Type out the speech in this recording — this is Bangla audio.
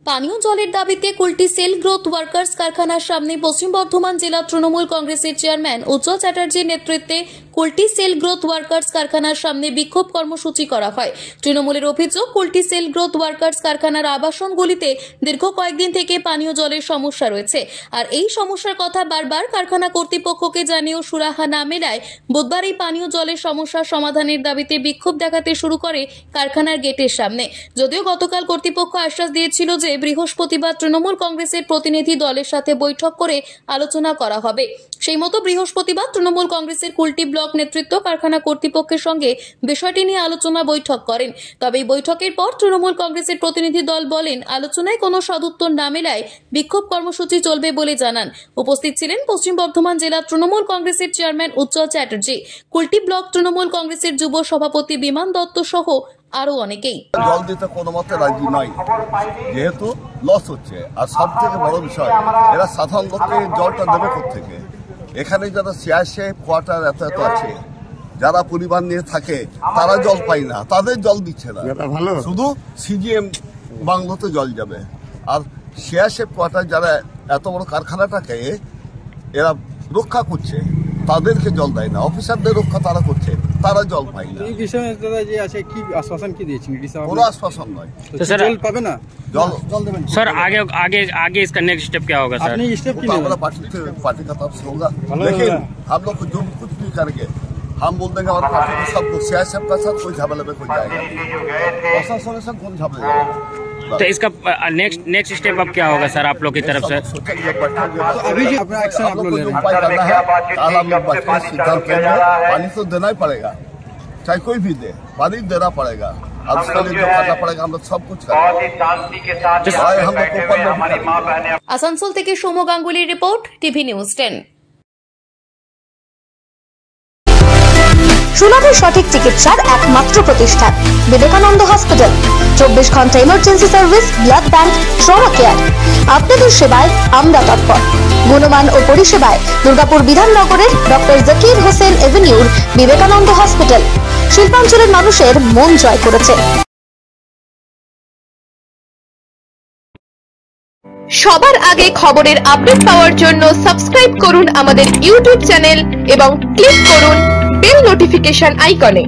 পানীয় জলের দাবিতে কুলটি সেল গ্রোথ ওয়ার্কার্স কারখানার সামনে পশ্চিম বর্ধমান জেলা তৃণমূল কংগ্রেসের চেয়ারম্যান উজ্জ্বল চ্যাটার্জির নেতৃত্বে কুলটি সেল গ্রোথ ওয়ার্কার্স কারখানার সামনে বিক্ষোভ কর্মসূচি করা হয়। তৃণমূলের অভিযোগ, কুলটি সেল গ্রোথ ওয়ার্কার্স কারখানার আবাসনগুলিতে দীর্ঘ কয়েকদিন থেকে পানীয় জলের সমস্যা রয়েছে। আর এই সমস্যার কথা বারবার কারখানা কর্তৃপক্ষকে জানিয়েও সুরাহা না মেলায় বুধবার এই পানীয় জলের সমস্যার সমাধানের দাবিতে বিক্ষোভ দেখাতে শুরু করে কারখানার গেটের সামনে। যদিও গতকাল কর্তৃপক্ষ আশ্বাস দিয়েছিল যে বৃহস্পতিবার তৃণমূল কংগ্রেসের প্রতিনিধি দলের সাথে বৈঠক করে আলোচনা করা হবে। সেই মতো বৃহস্পতিবার তৃণমূল কংগ্রেসের কুলটি ব্লক নেতৃত্ব কারখানা কর্তৃপক্ষের সঙ্গে বিষয়টি নিয়ে আলোচনা বৈঠক করেন। তবে এই বৈঠকের পর তৃণমূল কংগ্রেসের প্রতিনিধি দল বলেন, আলোচনায় কোনো সদুত্তর না মেলায় বিক্ষোভ কর্মসূচি চলবে বলে জানান। উপস্থিত ছিলেন পশ্চিম বর্ধমান জেলা তৃণমূল কংগ্রেসের চেয়ারম্যান উজ্জ্বল চ্যাটার্জি, কুলটি ব্লক তৃণমূল কংগ্রেসের যুব সভাপতি বিমান দত্ত সহ আরো অনেকেই। জল দিতে কোনো মতে রাজি নয়, যেহেতু লস হচ্ছে। আর সব থেকে বড় বিষয়, এরা সাধারণ লোককে জলটা দেবে কোত্থেকে? এখানে যারা সিআইএসএফ কোয়ার্টার এত আছে, যারা পরিবার নিয়ে থাকে, তারা জল পায় না, তাদের জল দিচ্ছে না। শুধু সিজিএম বাংলোতে জল যাবে। আর সিআইএসএফ কোয়ার্টার যারা এত বড় কারখানাটাকে এরা রক্ষা করছে, তাদেরকে জল দেয় না। অফিসারদের রক্ষা তারা করছে, তারা জল পায় না। এই বিষয়ে দাদা যে আছে কি আশ্বাসন কি দিয়েছেন? কোনো আশ্বাসন নয়। तो सर जल पाবে না, जल देवें सर। आगे आगे आगे इसका नेक्स्ट स्टेप क्या होगा सर? अपनी स्टेप की हमारा पार्टी का तरफ से होगा, लेकिन हम लोग को जो कुछ भी करेंगे हम बोल देंगे। और पार्टी के सब लोग सियासत का साथ कोई झमेले में कोई जाएगा, प्रशासन से कौन झमेले जाएगा। तो इसका नेक्स्ट स्टेप अब क्या होगा सर आप लोग की तरफ से? अभी जो अपना एक्शन आप लोग ले रहे हैं, उपाय करना है, कल हम लोग सिद्धांत लेंगे। पानी तो देना ही पड़ेगा, चाहे कोई भी दे, पानी देना पड़ेगा। अब उसके लिए जो करना पड़ेगा हम लोग सब कुछ करेंगे। हम लोग ऊपर में আসানসোল থেকে সৌম্য গাঙ্গুলির রিপোর্ট, টিভি নিউজ 10। সুলভের সঠিক চিকিৎসার একমাত্র প্রতিষ্ঠান বিবেকানন্দ হসপিটাল। 24 ঘন্টা emergency service, blood bank, trauma care. আপনাদের সেবায় আমরা তৎপর। গুণমান ও পরিষেবায় দুর্গাপুর বিধাননগরের ডক্টর জাকির হোসেন এভিনিউর বিবেকানন্দ হসপিটাল শিল্পাঞ্চলের মানুষের মন জয় করেছে। সবার আগে খবরের আপডেট পাওয়ার জন্য সাবস্ক্রাইব করুন আমাদের ইউটিউব চ্যানেল এবং ক্লিক করুন বেল নোটিফিকেশন আইকনে।